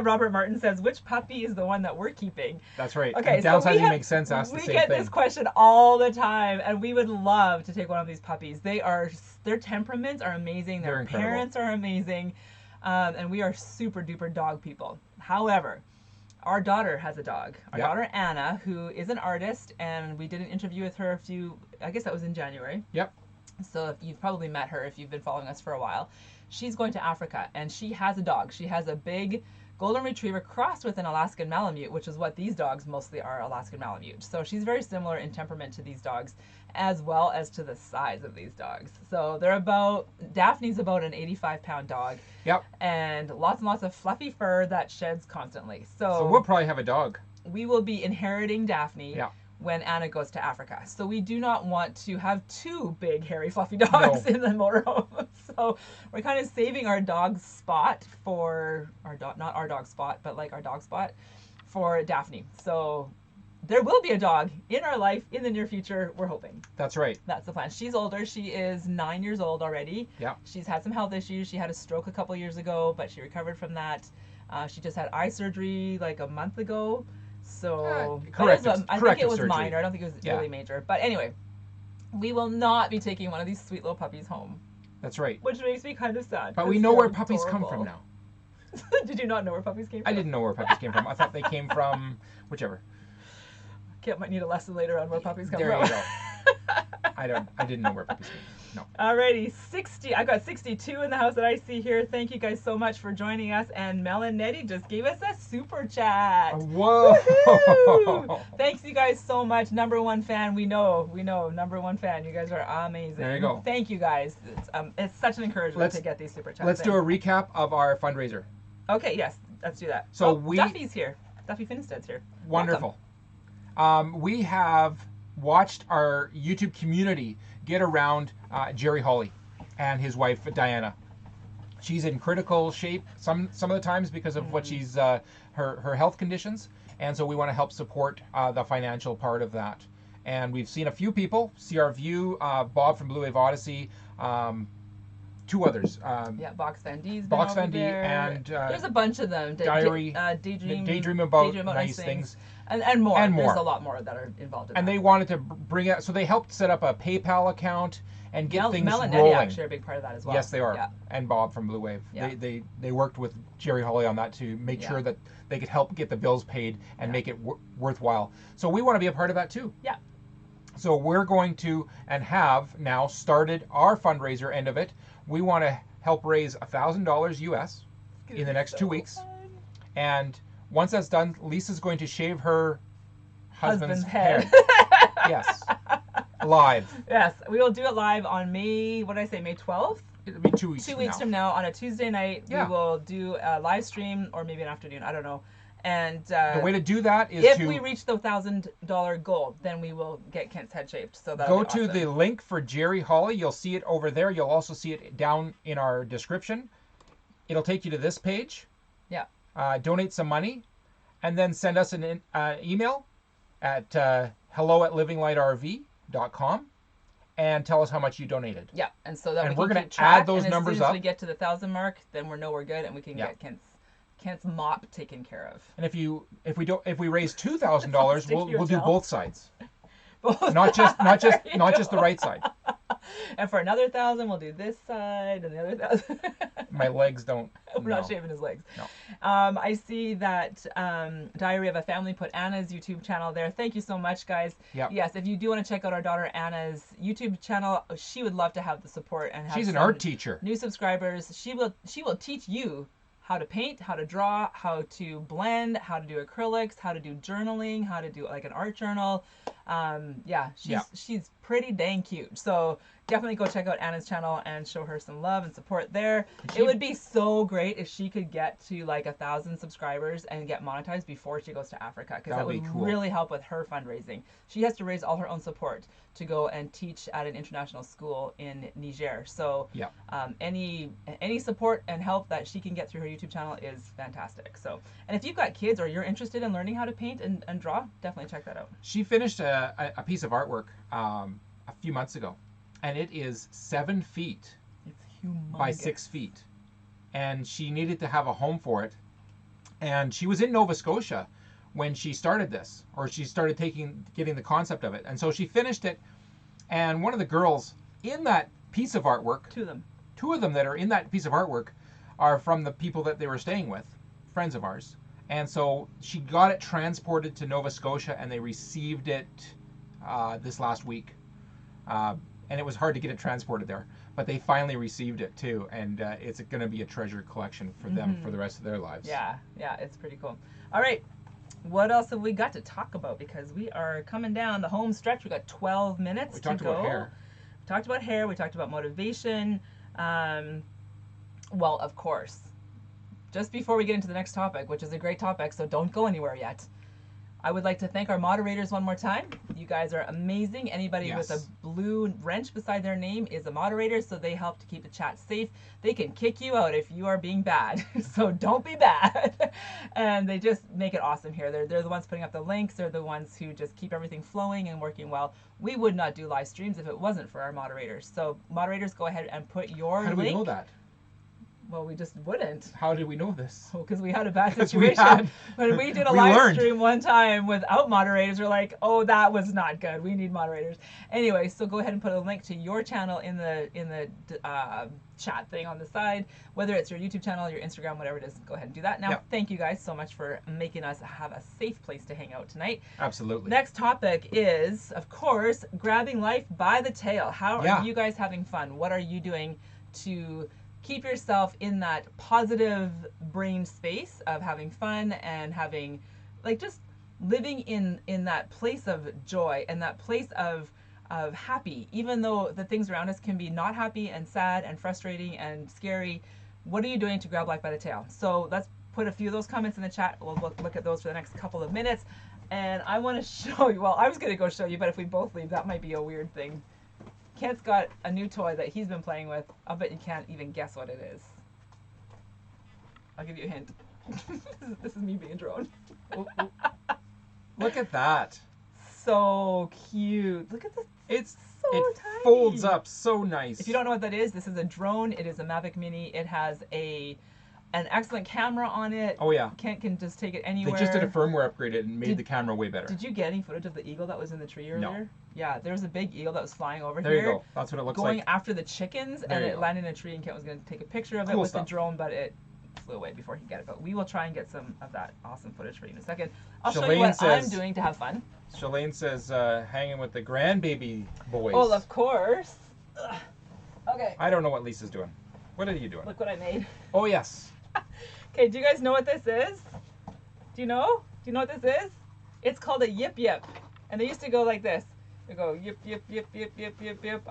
Robert Martin says, which puppy is the one that we're keeping? That's right. Okay, And so we downsizing makes sense. Ask the we same get thing. this question all the time, and we would love to take one of these puppies. Their temperaments are amazing. They're Their incredible. parents are amazing. And we are super duper dog people. However, our daughter has a dog. Our daughter Anna, who is an artist, and we did an interview with her I guess that was in January. Yep. So if you've probably met her if you've been following us for a while. She's going to Africa, and she has a dog. She has a big golden retriever crossed with an Alaskan Malamute, which is what these dogs mostly are, Alaskan Malamute. So she's very similar in temperament to these dogs, as well as to the size of these dogs. So Daphne's about an 85-pound dog. Yep. And lots of fluffy fur that sheds constantly. So we'll probably have a dog. We will be inheriting Daphne. Yeah. When Anna goes to Africa. So we do not want to have two big, hairy, fluffy dogs in the motorhome. So we're kind of saving our dog spot for not our dog spot, but like our dog spot for Daphne. So there will be a dog in our life in the near future, we're hoping. That's right. That's the plan. She's older. She is 9 years old already. Yeah. She's had some health issues. She had a stroke a couple years ago, but she recovered from that. She just had eye surgery like a month ago. So I think it was surgery. minor. I don't think it was really major. But anyway, we will not be taking one of these sweet little puppies home. That's right. Which makes me kind of sad. But we know where puppies come from now. Did you not know where puppies came from? I didn't know where puppies came from. I thought they came from whichever. Kit might need a lesson later on where puppies come from. There you go. I didn't know where puppies came from. No. Alrighty, 60. I got 62 in the house that I see here. Thank you guys so much for joining us. And Mel and Nettie just gave us a super chat. Whoa! Woo-hoo! Thanks you guys so much. #1 fan. We know. #1 fan. You guys are amazing. There you go. Thank you guys. It's such an encouragement to get these super chats. Let's do a recap of our fundraiser. Okay. Yes. Let's do that. So Duffy's here. Duffy Finstead's here. Wonderful. We have watched our YouTube community get around Jerry Hawley and his wife Diana. She's in critical shape some of the times because of what she's her health conditions, and so we want to help support the financial part of that. And we've seen a few people, CR View, Bob from Blue Wave Odyssey, two others. Box Van D's Box Van D there. And there's a bunch of them. Daydream about nice things. And more. There's a lot more that are involved in that. And they wanted to bring out, so they helped set up a PayPal account and get things Mel and rolling. Nettie actually are a big part of that as well. Yes, they are. Yeah. And Bob from Blue Wave. Yeah. They worked with Jerry Hawley on that to make sure that they could help get the bills paid and make it worthwhile. So we want to be a part of that too. Yeah. So we're going to, and have now started our fundraiser end of it. We want to help raise $1,000 US in the next 2 weeks. And once that's done, Lisa's going to shave her husband's head. Yes. Live. Yes. We will do it live on May 12th? It'll be 2 weeks 2 weeks from now on a Tuesday night. Yeah. We will do a live stream or maybe an afternoon. I don't know. And the way to do that is if we reach the $1,000 goal, then we will get Kent's head shaved. So that'll go be awesome. to the link for Jerry Hawley. You'll see it over there. You'll also see it down in our description. It'll take you to this page. Yeah. Donate some money, and then send us an email at hello@livinglightrv.com and tell us how much you donated. Yeah, and so that we're going to add those numbers as soon as up. we get to the 1,000 mark, then we're good, and we can get Kent's mop taken care of. And if we raise $2,000, we'll do both sides. Not just the right side. And for another 1,000, we'll do this side and the other 1,000. My legs don't. We're not shaving his legs. No. I see that Diary of a Family put Anna's YouTube channel there. Thank you so much, guys. Yep. Yes, if you do want to check out our daughter Anna's YouTube channel, she would love to have the support and have She's an art teacher. New subscribers. She will teach you how to paint, how to draw, how to blend, how to do acrylics, how to do journaling, how to do like an art journal. She's pretty dang cute. So definitely go check out Anna's channel and show her some love and support there. It would be so great if she could get to like 1,000 subscribers and get monetized before she goes to Africa, because that would really help with her fundraising. She has to raise all her own support to go and teach at an international school in Niger. So any support and help that she can get through her YouTube channel is fantastic. So, and if you've got kids or you're interested in learning how to paint and draw, definitely check that out. She finished a piece of artwork a few months ago, and it is 7 feet by 6 feet, and she needed to have a home for it. And she was in Nova Scotia when she started this, or she started getting the concept of it, and so she finished it. And one of the girls in that piece of artwork, two of them that are in that piece of artwork, are from the people that they were staying with, friends of ours. And so she got it transported to Nova Scotia, and they received it this last week. And it was hard to get it transported there, but they finally received it too, and it's going to be a treasure collection for them for the rest of their lives. Yeah, it's pretty cool. All right, what else have we got to talk about? Because we are coming down the home stretch. We got 12 minutes to go. We talked about hair. We talked about hair. We talked about motivation. Well, of course, just before we get into the next topic, which is a great topic, so don't go anywhere yet, I would like to thank our moderators one more time. You guys are amazing. Anybody with a blue wrench beside their name is a moderator, so they help to keep the chat safe. They can kick you out if you are being bad, so don't be bad. And they just make it awesome here. They're the ones putting up the links. They're the ones who just keep everything flowing and working well. We would not do live streams if it wasn't for our moderators. So moderators, go ahead and put your link. How do we know that? Well, we just wouldn't. How did we know this? Well, because we had a bad situation. When we did a live stream one time without moderators, we're like, oh, that was not good. We need moderators. Anyway, so go ahead and put a link to your channel in the chat thing on the side, whether it's your YouTube channel, your Instagram, whatever it is. Go ahead and do that. Now, thank you guys so much for making us have a safe place to hang out tonight. Absolutely. Next topic is, of course, grabbing life by the tail. How are you guys having fun? What are you doing to keep yourself in that positive brain space of having fun and having, like, just living in that place of joy and that place of happy, even though the things around us can be not happy and sad and frustrating and scary. What are you doing to grab life by the tail? So let's put a few of those comments in the chat. We'll look at those for the next couple of minutes. And I want to show you, well, I was going to go show you, but if we both leave, that might be a weird thing. Kent's got a new toy that he's been playing with. I'll bet you can't even guess what it is. I'll give you a hint. This is me being drone. Look at that. So cute. Look at this. It tiny. Folds up so nice. If you don't know what that is, this is a drone. It is a Mavic Mini. It has an excellent camera on it. Oh yeah. Kent can just take it anywhere. They just did a firmware upgrade and made the camera way better. Did you get any footage of the eagle that was in the tree earlier? No. Yeah, there was a big eagle that was flying over there here. There you go. That's what it looks like. Going after the chickens, and it landed in a tree, and Kent was going to take a picture of it with the drone, but it flew away before he could get it. But we will try and get some of that awesome footage for you in a second. I'll show you what I'm doing to have fun. Shalane says, hanging with the grandbaby boys. Oh, of course. Ugh. Okay. I don't know what Lisa's doing. What are you doing? Look what I made. Oh, yes. Okay, do you guys know what this is? Do you know? Do you know what this is? It's called a yip yip. And they used to go like this. They go yip yip yip yip yip yip yip.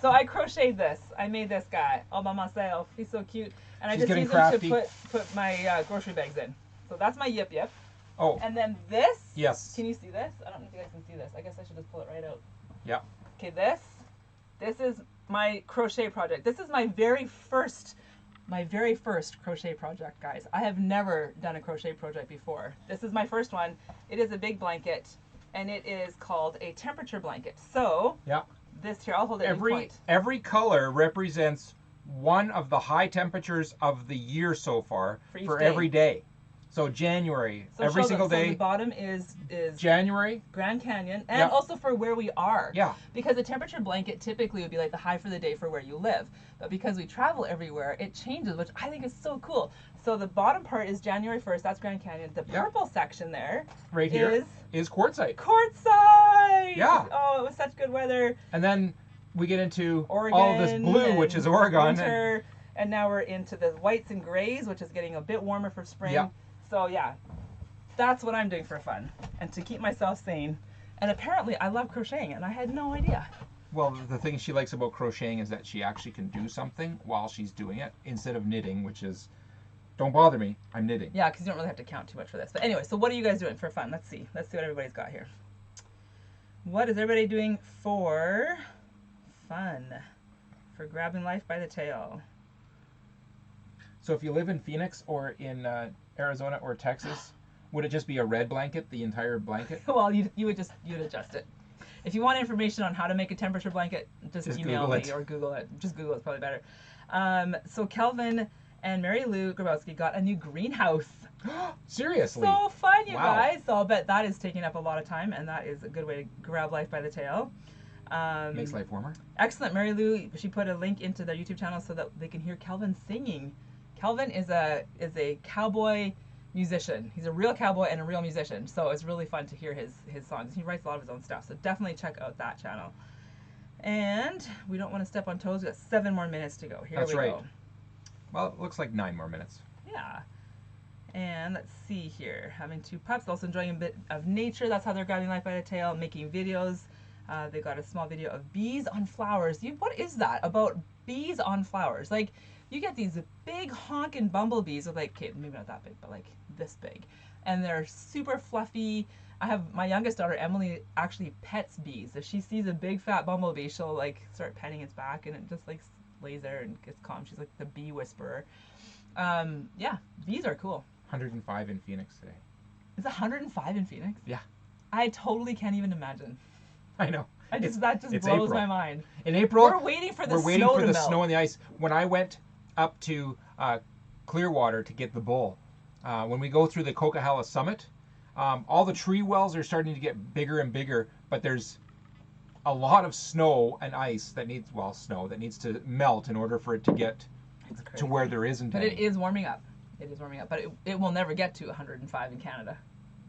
So I crocheted this. I made this guy all by myself. He's so cute. And I just used him to put my grocery bags in. So that's my yip yip. Oh. And then this. Yes. Can you see this? I don't know if you guys can see this. I guess I should just pull it right out. Yeah. Okay, this is my crochet project. This is my very first crochet project, guys. I have never done a crochet project before. This is my first one. It is a big blanket, and it is called a temperature blanket. So this here, I'll hold it in point. Every color represents one of the high temperatures of the year so far for every day. So January, so every single day. So the bottom is January, Grand Canyon, and also for where we are. Yeah. Because a temperature blanket typically would be like the high for the day for where you live. But because we travel everywhere, it changes, which I think is so cool. So the bottom part is January 1st. That's Grand Canyon. The purple section there right here is quartzite. Quartzite! Yeah. Oh, it was such good weather. And then we get into Oregon, all this blue, which is Oregon. Winter, and now we're into the whites and grays, which is getting a bit warmer for spring. Yeah. So yeah, that's what I'm doing for fun and to keep myself sane. And apparently I love crocheting, and I had no idea. Well, the thing she likes about crocheting is that she actually can do something while she's doing it instead of knitting, which is, don't bother me, I'm knitting. Yeah, because you don't really have to count too much for this. But anyway, so what are you guys doing for fun? Let's see what everybody's got here. What is everybody doing for fun? For grabbing life by the tail? So if you live in Phoenix or in Arizona or Texas, would it just be a red blanket, the entire blanket? Well, you'd adjust it. If you want information on how to make a temperature blanket, just email me or Google it. Just Google it's probably better. So Kelvin and Mary Lou Grabowski got a new greenhouse. Seriously? So fun, you guys. So I'll bet that is taking up a lot of time, and that is a good way to grab life by the tail. Makes life warmer. Excellent. Mary Lou, she put a link into their YouTube channel so that they can hear Kelvin singing. Kelvin is a cowboy musician. He's a real cowboy and a real musician. So it's really fun to hear his songs. He writes a lot of his own stuff. So definitely check out that channel. And we don't want to step on toes. We got 7 more minutes to go. Here That's we right. go. Well, it looks like 9 more minutes. Yeah. And let's see here. Having 2 pups, also enjoying a bit of nature. That's how they're grabbing life by the tail, making videos. They got a small video of bees on flowers. What is that about bees on flowers? Like, you get these big honking bumblebees with like, okay, maybe not that big, but like this big. And they're super fluffy. I have my youngest daughter, Emily, actually pets bees. If she sees a big fat bumblebee, she'll like start petting its back and it just like lays there and gets calm. She's like the bee whisperer. Yeah, bees are cool. 105 in Phoenix today. Is it 105 in Phoenix? Yeah. I totally can't even imagine. I know. That just blows April. my mind. In April, we're waiting for the snow and the ice. When I went up to Clearwater to get the bull, when we go through the Coquihalla Summit, all the tree wells are starting to get bigger and bigger, but there's a lot of snow and ice that needs to melt in order for it to get to where there isn't But any. it is warming up. It is warming up, but it will never get to 105 in Canada.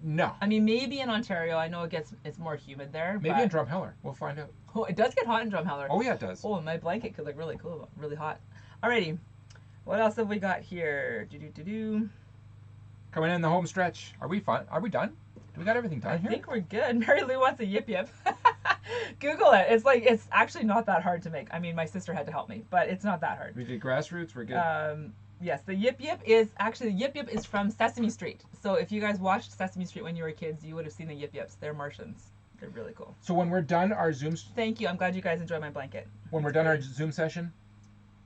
No. I mean, maybe in Ontario. I know it's more humid there. Maybe in Drumheller. We'll find out. Oh, it does get hot in Drumheller. Oh yeah, it does. Oh, my blanket could look really cool, really hot. Alrighty, what else have we got here? Coming in the home stretch. Are we done? Do we got everything done here? I think we're good. Mary Lou wants a yip yip. Google it. It's actually not that hard to make. I mean, my sister had to help me, but it's not that hard. We did grassroots. We're good. Yes, the yip yip is from Sesame Street. So if you guys watched Sesame Street when you were kids, you would have seen the yip yips. They're Martians. They're really cool. So when we're done our Zoom... Thank you. I'm glad you guys enjoyed my blanket. When we're done our Zoom session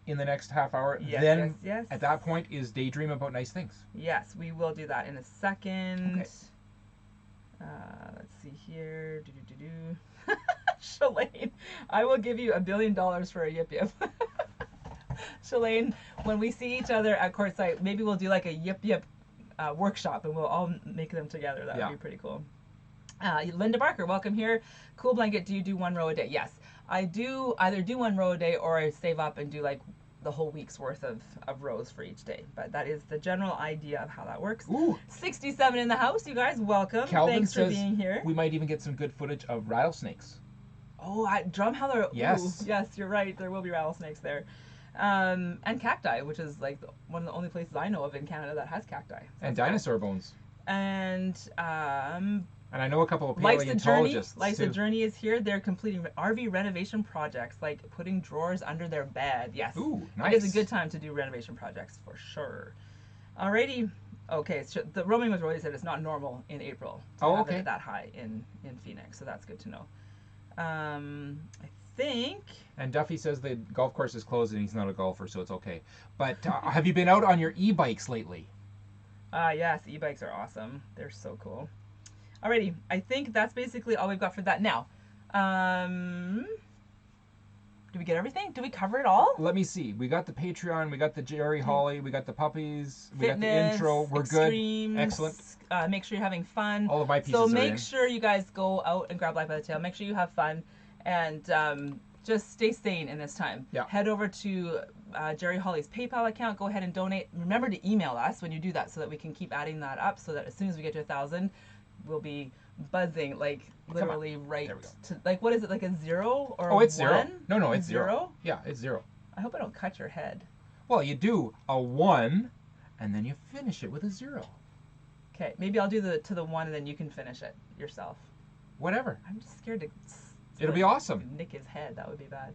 in the next half hour, yes. At that point is daydream about nice things. Yes, we will do that in a second. Okay. Let's see here. Shalane, I will give you $1 billion for a yip yip. Shalane, when we see each other at Courtside, maybe we'll do like a yip yip workshop and we'll all make them together. That would be pretty cool. Linda Barker, welcome here. Cool blanket, do you do 1 row a day? Yes, I do either do 1 row a day or I save up and do like the whole week's worth of rows for each day. But that is the general idea of how that works. Ooh. 67 in the house, you guys, welcome. Calvin Thanks says for being here. We might even get some good footage of rattlesnakes. Oh, at Drumheller. Yes. Ooh, yes, you're right. There will be rattlesnakes there. And cacti, which is like one of the only places I know of in Canada that has cacti. So and dinosaur bones. And I know a couple of Life's paleontologists. Life's a Journey is here. They're completing RV renovation projects, like putting drawers under their bed. Yes. Ooh, nice. It is a good time to do renovation projects for sure. Alrighty. Okay, so the roaming was already said it's not normal in April to have it that high in Phoenix, so that's good to know. I think. And Duffy says the golf course is closed and he's not a golfer, so it's okay. But have you been out on your e-bikes lately? Yes, e-bikes are awesome. They're so cool. Alrighty, I think that's basically all we've got for that. Now, did we get everything? Did we cover it all? Let me see. We got the Patreon, we got the Jerry Holly, we got the puppies, we got the Fitness, intro. We're extremes, good. Excellent. Make sure you're having fun. All of my pieces So are make in. sure you guys go out and grab life by the tail. Make sure you have fun and just stay sane in this time. Yeah. Head over to Jerry Holly's PayPal account. Go ahead and donate. Remember to email us when you do that so that we can keep adding that up so that as soon as we get to 1,000, we'll be buzzing, like literally right to, like, what is it, like a 0 or a 1? It's 0. No, it's 0. Yeah, it's 0. I hope I don't cut your head. Well, you do a 1 and then you finish it with a 0. Okay, maybe I'll do the 1 and then you can finish it yourself. Whatever. I'm just scared to It'll be awesome. Nick his head. That would be bad.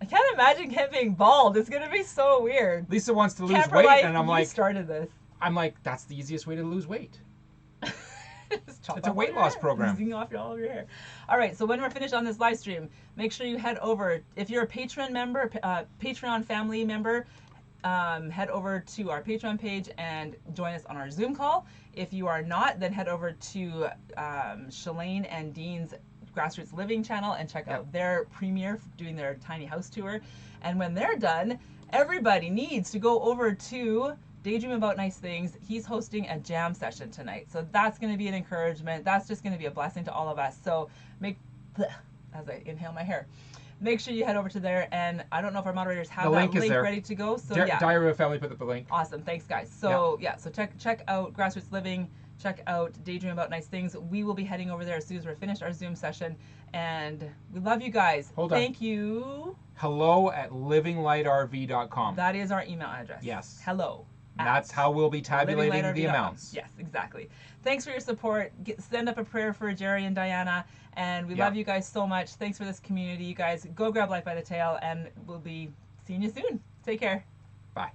I can't imagine him being bald. It's gonna be so weird. Lisa wants to lose Camper weight, life, and I'm you like, started this. I'm like, that's the easiest way to lose weight. It's a weight loss program. Easing off all of your hair. All right, so when we're finished on this live stream, make sure you head over. If you're a Patreon member, Patreon family member, head over to our Patreon page and join us on our Zoom call. If you are not, then head over to Shalane and Dean's Grassroots Living channel and check out their premiere doing their tiny house tour. And when they're done, everybody needs to go over to Daydream About Nice Things. He's hosting a jam session tonight, so that's going to be an encouragement. That's just going to be a blessing to all of us. So as I inhale my hair. Make sure you head over to there, and I don't know if our moderators have The that link is link there. ready to go. So yeah, Diary of a Family put up the link. awesome. Thanks, guys. So so check out Grassroots Living. Check out Daydream About Nice Things. We will be heading over there as soon as we're finished our Zoom session, and we love you guys. Hold on. Thank you. hello@livinglightrv.com. That is our email address. Yes. Hello. That's how we'll be tabulating the amounts. Yes, exactly. Thanks for your support. Send up a prayer for Jerry and Diana, and we love you guys so much. Thanks for this community. You guys go grab life by the tail, and we'll be seeing you soon. Take care. Bye.